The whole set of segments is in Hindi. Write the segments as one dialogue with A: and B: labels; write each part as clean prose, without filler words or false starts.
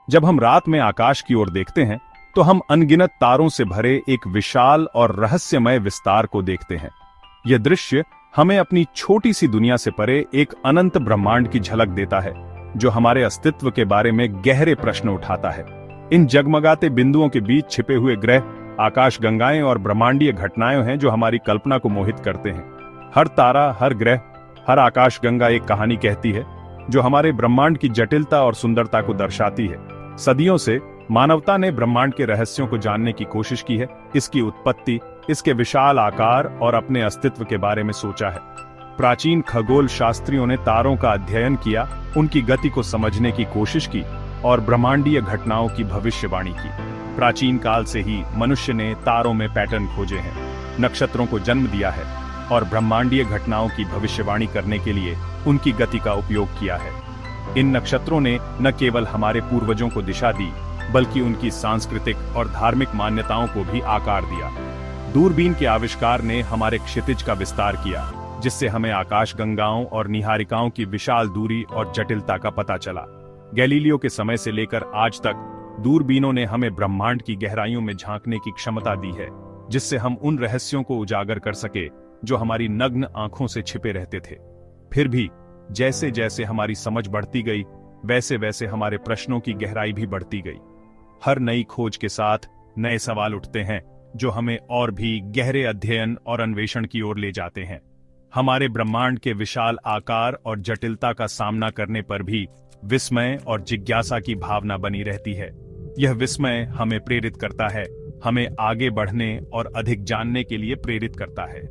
A: जब हम रात में आकाश की ओर देखते हैं तो हम अनगिनत तारों से भरे एक विशाल और रहस्यमय विस्तार को देखते हैं। यह दृश्य हमें अपनी छोटी सी दुनिया से परे एक अनंत ब्रह्मांड की झलक देता है, जो हमारे अस्तित्व के बारे में गहरे प्रश्न उठाता है। इन जगमगाते बिंदुओं के बीच छिपे हुए ग्रह, आकाशगंगाएं और ब्रह्मांडीय घटनाएं हैं जो हमारी कल्पना को मोहित करते हैं। हर तारा, हर ग्रह, हर आकाशगंगा एक कहानी कहती है, जो हमारे ब्रह्मांड की जटिलता और सुंदरता को दर्शाती है। सदियों से मानवता ने ब्रह्मांड के रहस्यों को जानने की कोशिश की है, इसकी उत्पत्ति, इसके विशाल आकार और अपने अस्तित्व के बारे में सोचा है। प्राचीन खगोल शास्त्रियों ने तारों का अध्ययन किया, उनकी गति को समझने की कोशिश की और ब्रह्मांडीय घटनाओं की भविष्यवाणी की। प्राचीन काल से ही मनुष्य ने तारों में पैटर्न खोजे हैं, नक्षत्रों को जन्म दिया है और ब्रह्मांडीय घटनाओं की भविष्यवाणी करने के लिए उनकी गति का उपयोग किया है। इन नक्षत्रों ने न केवल हमारे पूर्वजों को दिशा दी, बल्कि उनकी सांस्कृतिक और धार्मिक मान्यताओं को भी आकार दिया। दूरबीन के आविष्कार ने हमारे क्षितिज का विस्तार किया, जिससे हमें आकाशगंगाओं और निहारिकाओं की विशाल दूरी और जटिलता का पता चला। गैलीलियो के समय से लेकर आज तक दूरबीनों ने हमें ब्रह्मांड की गहराइयों में झांकने की क्षमता दी है, जिससे हम उन रहस्यों को उजागर कर सके जो हमारी नग्न आंखों से छिपे रहते थे। फिर भी जैसे जैसे हमारी समझ बढ़ती गई, वैसे वैसे हमारे प्रश्नों की गहराई भी बढ़ती गई। हर नई खोज के साथ नए सवाल उठते हैं, जो हमें और भी गहरे अध्ययन और अन्वेषण की ओर ले जाते हैं। हमारे ब्रह्मांड के विशाल आकार और जटिलता का सामना करने पर भी विस्मय और जिज्ञासा की भावना बनी रहती है। यह विस्मय हमें प्रेरित करता है, हमें आगे बढ़ने और अधिक जानने के लिए प्रेरित करता है।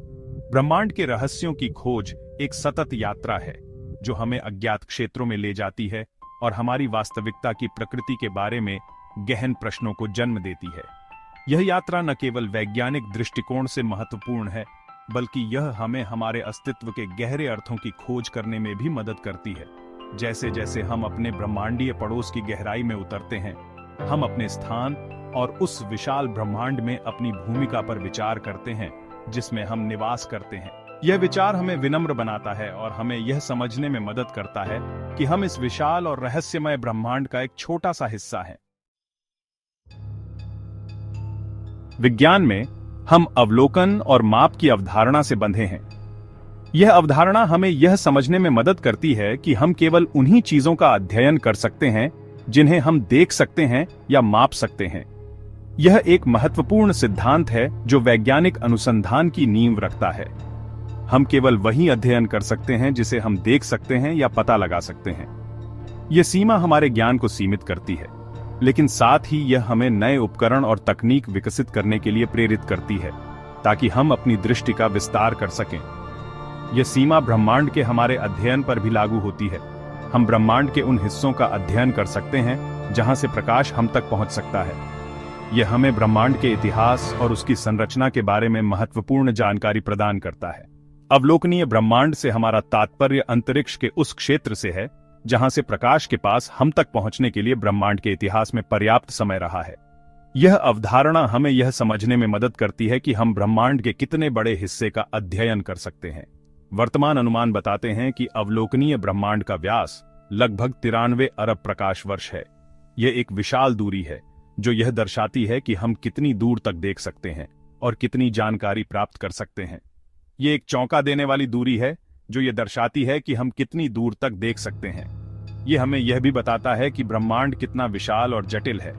A: ब्रह्मांड के रहस्यों की खोज एक सतत यात्रा है, जो हमें अज्ञात क्षेत्रों में ले जाती है और हमारी वास्तविकता की प्रकृति के बारे में गहन प्रश्नों को जन्म देती है। यह यात्रा न केवल वैज्ञानिक दृष्टिकोण से महत्वपूर्ण है, बल्कि यह हमें हमारे अस्तित्व के गहरे अर्थों की खोज करने में भी मदद करती है। जैसे जैसे हम अपने ब्रह्मांडीय पड़ोस की गहराई में उतरते हैं, हम अपने स्थान और उस विशाल ब्रह्मांड में अपनी भूमिका पर विचार करते हैं जिसमें हम निवास करते हैं। यह विचार हमें विनम्र बनाता है और हमें यह समझने में मदद करता है कि हम इस विशाल और रहस्यमय ब्रह्मांड का एक छोटा सा हिस्सा हैं। विज्ञान में हम अवलोकन और माप की अवधारणा से बंधे हैं। यह अवधारणा हमें यह समझने में मदद करती है कि हम केवल उन्हीं चीजों का अध्ययन कर सकते हैं जिन्हें हम देख सकते हैं या माप सकते हैं। यह एक महत्वपूर्ण सिद्धांत है जो वैज्ञानिक अनुसंधान की नींव रखता है। हम केवल वही अध्ययन कर सकते हैं जिसे हम देख सकते हैं या पता लगा सकते हैं। यह सीमा हमारे ज्ञान को सीमित करती है, लेकिन साथ ही यह हमें नए उपकरण और तकनीक विकसित करने के लिए प्रेरित करती है, ताकि हम अपनी दृष्टि का विस्तार कर सकें। यह सीमा ब्रह्मांड के हमारे अध्ययन पर भी लागू होती है। हम ब्रह्मांड के उन हिस्सों का अध्ययन कर सकते हैं जहां से प्रकाश हम तक पहुंच सकता है। यह हमें ब्रह्मांड के इतिहास और उसकी संरचना के बारे में महत्वपूर्ण जानकारी प्रदान करता है। अवलोकनीय ब्रह्मांड से हमारा तात्पर्य अंतरिक्ष के उस क्षेत्र से है जहां से प्रकाश के पास हम तक पहुंचने के लिए ब्रह्मांड के इतिहास में पर्याप्त समय रहा है। यह अवधारणा हमें यह समझने में मदद करती है कि हम ब्रह्मांड के कितने बड़े हिस्से का अध्ययन कर सकते हैं। वर्तमान अनुमान बताते हैं कि अवलोकनीय ब्रह्मांड का व्यास लगभग 93 अरब प्रकाश वर्ष है। यह एक विशाल दूरी है जो यह दर्शाती है कि हम कितनी दूर तक देख सकते हैं और कितनी जानकारी प्राप्त कर सकते हैं। यह एक चौंका देने वाली दूरी है जो यह दर्शाती है कि हम कितनी दूर तक देख सकते हैं। यह हमें यह भी बताता है कि ब्रह्मांड कितना विशाल और जटिल है।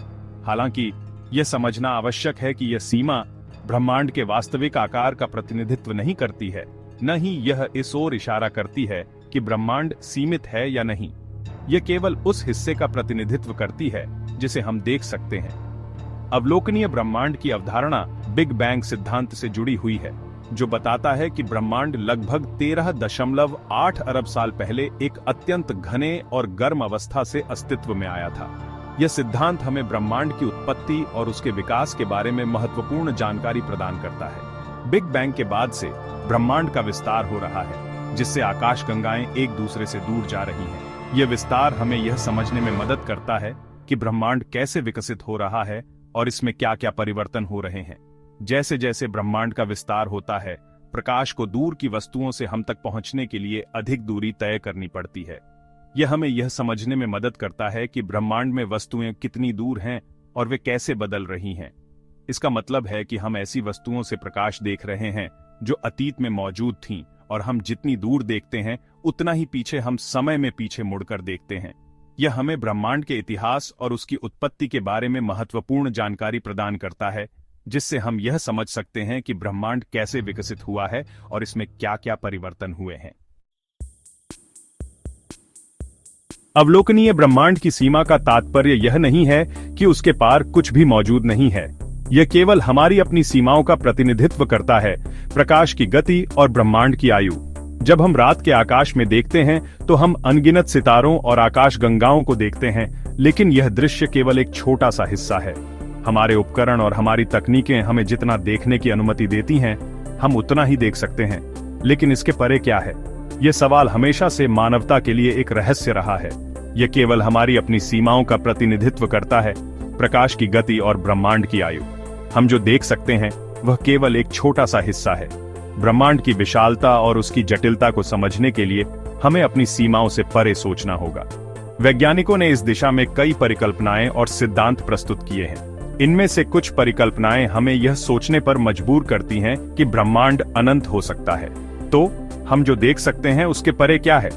A: हालांकि यह समझना आवश्यक है कि यह सीमा ब्रह्मांड के वास्तविक आकार का प्रतिनिधित्व नहीं करती है, न ही यह इस ओर इशारा करती है कि ब्रह्मांड सीमित है या नहीं। यह केवल उस हिस्से का प्रतिनिधित्व करती है जिसे हम देख सकते हैं। अवलोकनीय ब्रह्मांड की अवधारणा बिग बैंग सिद्धांत से जुड़ी हुई है, जो बताता है कि ब्रह्मांड लगभग 13.8 अरब साल पहले एक अत्यंत घने और गर्म अवस्था से अस्तित्व में आया था। यह सिद्धांत हमें ब्रह्मांड की उत्पत्ति और उसके विकास के बारे में महत्वपूर्ण जानकारी प्रदान करता है। बिग बैंग के बाद से ब्रह्मांड का विस्तार हो रहा है, जिससे आकाशगंगाएं एक दूसरे से दूर जा रही हैं। यह विस्तार हमें यह समझने में मदद करता है कि ब्रह्मांड कैसे विकसित हो रहा है और इसमें क्या क्या परिवर्तन हो रहे हैं। जैसे जैसे ब्रह्मांड का विस्तार होता है, प्रकाश को दूर की वस्तुओं से हम तक पहुंचने के लिए अधिक दूरी तय करनी पड़ती है। यह हमें यह समझने में मदद करता है कि ब्रह्मांड में वस्तुएं कितनी दूर हैं और वे कैसे बदल रही हैं। इसका मतलब है कि हम ऐसी वस्तुओं से प्रकाश देख रहे हैं जो अतीत में मौजूद थीं, और हम जितनी दूर देखते हैं उतना ही पीछे हम समय में पीछे मुड़कर देखते हैं। यह हमें ब्रह्मांड के इतिहास और उसकी उत्पत्ति के बारे में महत्वपूर्ण जानकारी प्रदान करता है, जिससे हम यह समझ सकते हैं कि ब्रह्मांड कैसे विकसित हुआ है और इसमें क्या क्या परिवर्तन हुए हैं। अवलोकनीय ब्रह्मांड की सीमा का तात्पर्य यह नहीं है कि उसके पार कुछ भी मौजूद नहीं है। यह केवल हमारी अपनी सीमाओं का प्रतिनिधित्व करता है, प्रकाश की गति और ब्रह्मांड की आयु। जब हम रात के आकाश में देखते हैं तो हम अनगिनत सितारों और आकाश गंगाओं को देखते हैं, लेकिन यह दृश्य केवल एक छोटा सा हिस्सा है। हमारे उपकरण और हमारी तकनीकें हमें जितना देखने की अनुमति देती हैं, हम उतना ही देख सकते हैं। लेकिन इसके परे क्या है? यह सवाल हमेशा से मानवता के लिए एक रहस्य रहा है। यह केवल हमारी अपनी सीमाओं का प्रतिनिधित्व करता है, प्रकाश की गति और ब्रह्मांड की आयु। हम जो देख सकते हैं वह केवल एक छोटा सा हिस्सा है। ब्रह्मांड की विशालता और उसकी जटिलता को समझने के लिए हमें अपनी सीमाओं से परे सोचना होगा। वैज्ञानिकों ने इस दिशा में कई परिकल्पनाएं और सिद्धांत प्रस्तुत किए हैं। इनमें से कुछ परिकल्पनाएं हमें यह सोचने पर मजबूर करती हैं कि ब्रह्मांड अनंत हो सकता है। तो हम जो देख सकते हैं उसके परे क्या है?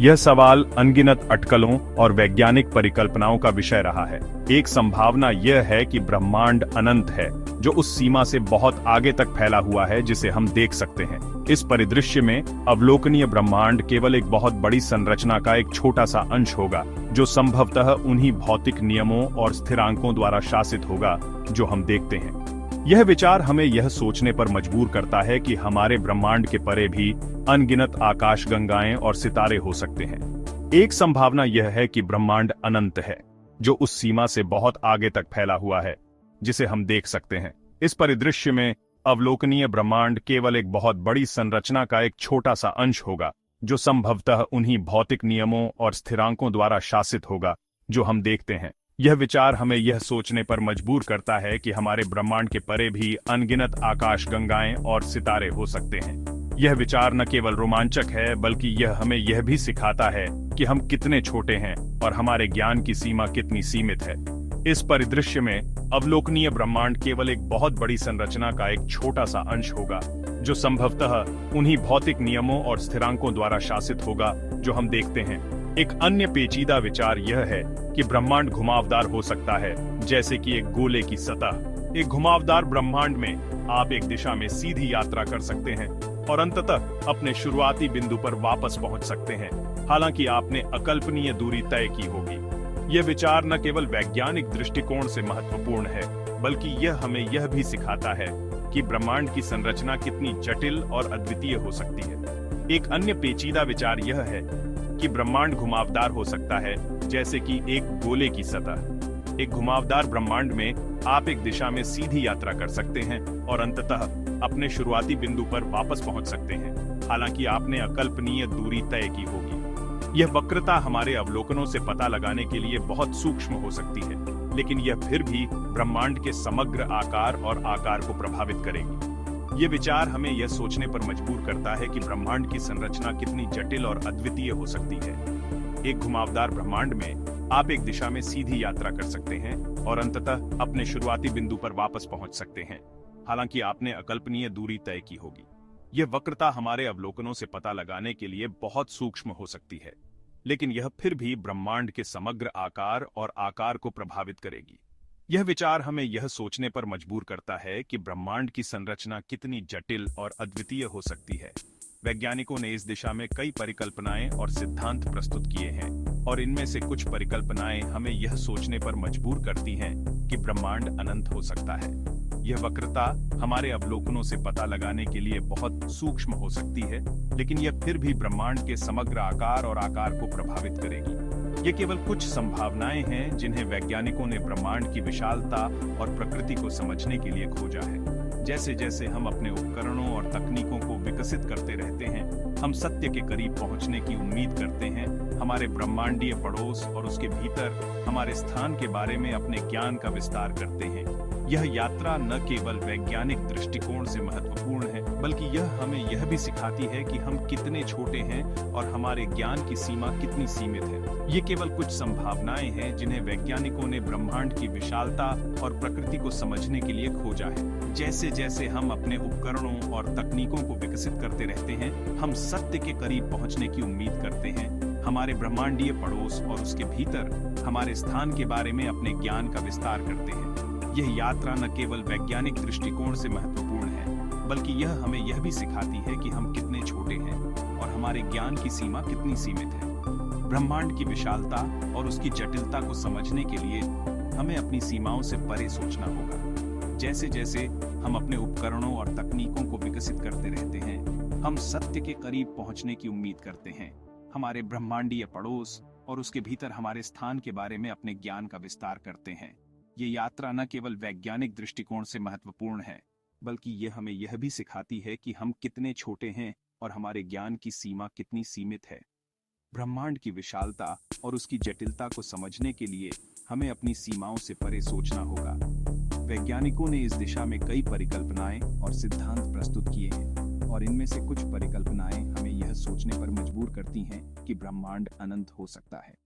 A: यह सवाल अनगिनत अटकलों और वैज्ञानिक परिकल्पनाओं का विषय रहा है। एक संभावना यह है कि ब्रह्मांड अनंत है, जो उस सीमा से बहुत आगे तक फैला हुआ है जिसे हम देख सकते हैं। इस परिदृश्य में अवलोकनीय ब्रह्मांड केवल एक बहुत बड़ी संरचना का एक छोटा सा अंश होगा, जो संभवतः उन्हीं भौतिक नियमों और स्थिरांकों द्वारा शासित होगा जो हम देखते हैं। यह विचार हमें यह सोचने पर मजबूर करता है कि हमारे ब्रह्मांड के परे भी अनगिनत आकाश गंगाएं और सितारे हो सकते हैं। एक संभावना यह है कि ब्रह्मांड अनंत है, जो उस सीमा से बहुत आगे तक फैला हुआ है जिसे हम देख सकते हैं। इस परिदृश्य में अवलोकनीय ब्रह्मांड केवल एक बहुत बड़ी संरचना का एक छोटा सा अंश होगा, जो संभवतः उन्हीं भौतिक नियमों और स्थिरांकों द्वारा शासित होगा जो हम देखते हैं। यह विचार हमें यह सोचने पर मजबूर करता है कि हमारे ब्रह्मांड के परे भी अनगिनत आकाश गंगाएं और सितारे हो सकते हैं। यह विचार न केवल रोमांचक है, बल्कि यह हमें यह भी सिखाता है कि हम कितने छोटे हैं और हमारे ज्ञान की सीमा कितनी सीमित है। इस परिदृश्य में अवलोकनीय ब्रह्मांड केवल एक बहुत बड़ी संरचना का एक छोटा सा अंश होगा, जो संभवतः उन्हीं भौतिक नियमों और स्थिरांकों द्वारा शासित होगा जो हम देखते हैं। एक अन्य पेचीदा विचार यह है कि ब्रह्मांड घुमावदार हो सकता है, जैसे कि एक गोले की सतह। एक घुमावदार ब्रह्मांड में आप एक दिशा में सीधी यात्रा कर सकते हैं और अंततः अपने शुरुआती बिंदु पर वापस पहुंच सकते हैं, हालांकि आपने अकल्पनीय दूरी तय की होगी। यह विचार न केवल वैज्ञानिक दृष्टिकोण से महत्वपूर्ण है, बल्कि यह हमें यह भी सिखाता है कि ब्रह्मांड की संरचना कितनी जटिल और अद्वितीय हो सकती है। एक अन्य पेचीदा विचार यह है कि ब्रह्मांड घुमावदार हो सकता है, जैसे कि एक गोले की सतह। एक घुमावदार ब्रह्मांड में आप एक दिशा में सीधी यात्रा कर सकते हैं और अंततः अपने शुरुआती बिंदु पर वापस पहुंच सकते हैं, हालांकि आपने अकल्पनीय दूरी तय की होगी। यह वक्रता हमारे अवलोकनों से पता लगाने के लिए बहुत सूक्ष्म हो सकती है, लेकिन यह फिर भी ब्रह्मांड के समग्र आकार और आकार को प्रभावित करेगी। ये विचार हमें यह सोचने पर मजबूर करता है कि ब्रह्मांड की संरचना कितनी जटिल और अद्वितीय हो सकती है। एक घुमावदार ब्रह्मांड में आप एक दिशा में सीधी यात्रा कर सकते हैं और अंततः अपने शुरुआती बिंदु पर वापस पहुंच सकते हैं, हालांकि आपने अकल्पनीय दूरी तय की होगी। यह वक्रता हमारे अवलोकनों से पता लगाने के लिए बहुत सूक्ष्म हो सकती है, लेकिन यह फिर भी ब्रह्मांड के समग्र आकार और आकार को प्रभावित करेगी। यह विचार हमें यह सोचने पर मजबूर करता है कि ब्रह्मांड की संरचना कितनी जटिल और अद्वितीय हो सकती है। वैज्ञानिकों ने इस दिशा में कई परिकल्पनाएं और सिद्धांत प्रस्तुत किए हैं, और इनमें से कुछ परिकल्पनाएं हमें यह सोचने पर मजबूर करती हैं कि ब्रह्मांड अनंत हो सकता है। यह वक्रता हमारे अवलोकनों से पता लगाने के लिए बहुत सूक्ष्म हो सकती है, लेकिन यह फिर भी ब्रह्मांड के समग्र आकार और आकार को प्रभावित करेगी। ये केवल कुछ संभावनाएं हैं जिन्हें वैज्ञानिकों ने ब्रह्मांड की विशालता और प्रकृति को समझने के लिए खोजा है। जैसे जैसे हम अपने उपकरणों और तकनीकों को विकसित करते रहते हैं, हम सत्य के करीब पहुंचने की उम्मीद करते हैं। हमारे ब्रह्मांडीय पड़ोस और उसके भीतर हमारे स्थान के बारे में अपने ज्ञान का विस्तार करते हैं। यह यात्रा न केवल वैज्ञानिक दृष्टिकोण से महत्वपूर्ण है, बल्कि यह हमें यह भी सिखाती है कि हम कितने छोटे हैं और हमारे ज्ञान की सीमा कितनी सीमित है। ये केवल कुछ संभावनाएं हैं जिन्हें वैज्ञानिकों ने ब्रह्मांड की विशालता और प्रकृति को समझने के लिए खोजा है। जैसे जैसे हम अपने उपकरणों और तकनीकों को विकसित करते रहते हैं, हम सत्य के करीब पहुंचने की उम्मीद करते हैं। हमारे ब्रह्मांडीय पड़ोस और उसके भीतर हमारे स्थान के बारे में अपने ज्ञान का विस्तार करते हैं। यह यात्रा न केवल वैज्ञानिक दृष्टिकोण से महत्वपूर्ण है, बल्कि यह हमें यह भी सिखाती है कि हम कितने छोटे हैं और हमारे ज्ञान की सीमा कितनी सीमित है। ब्रह्मांड की विशालता और उसकी जटिलता को समझने के लिए हमें अपनी सीमाओं से परे सोचना होगा। जैसे जैसे हम अपने उपकरणों और तकनीकों को विकसित करते रहते हैं, हम सत्य के करीब पहुंचने की उम्मीद करते हैं। हमारे ब्रह्मांडीय पड़ोस और उसके भीतर हमारे स्थान के बारे में अपने ज्ञान का विस्तार करते हैं। ये यात्रा न केवल वैज्ञानिक दृष्टिकोण से महत्वपूर्ण है, बल्कि यह हमें यह भी सिखाती है कि हम कितने छोटे हैं और हमारे ज्ञान की सीमा कितनी सीमित है। ब्रह्मांड की विशालता और उसकी जटिलता को समझने के लिए हमें अपनी सीमाओं से परे सोचना होगा। वैज्ञानिकों ने इस दिशा में कई परिकल्पनाएं और सिद्धांत प्रस्तुत किए हैं, और इनमें से कुछ परिकल्पनाएं हमें यह सोचने पर मजबूर करती हैं कि ब्रह्मांड अनंत हो सकता है।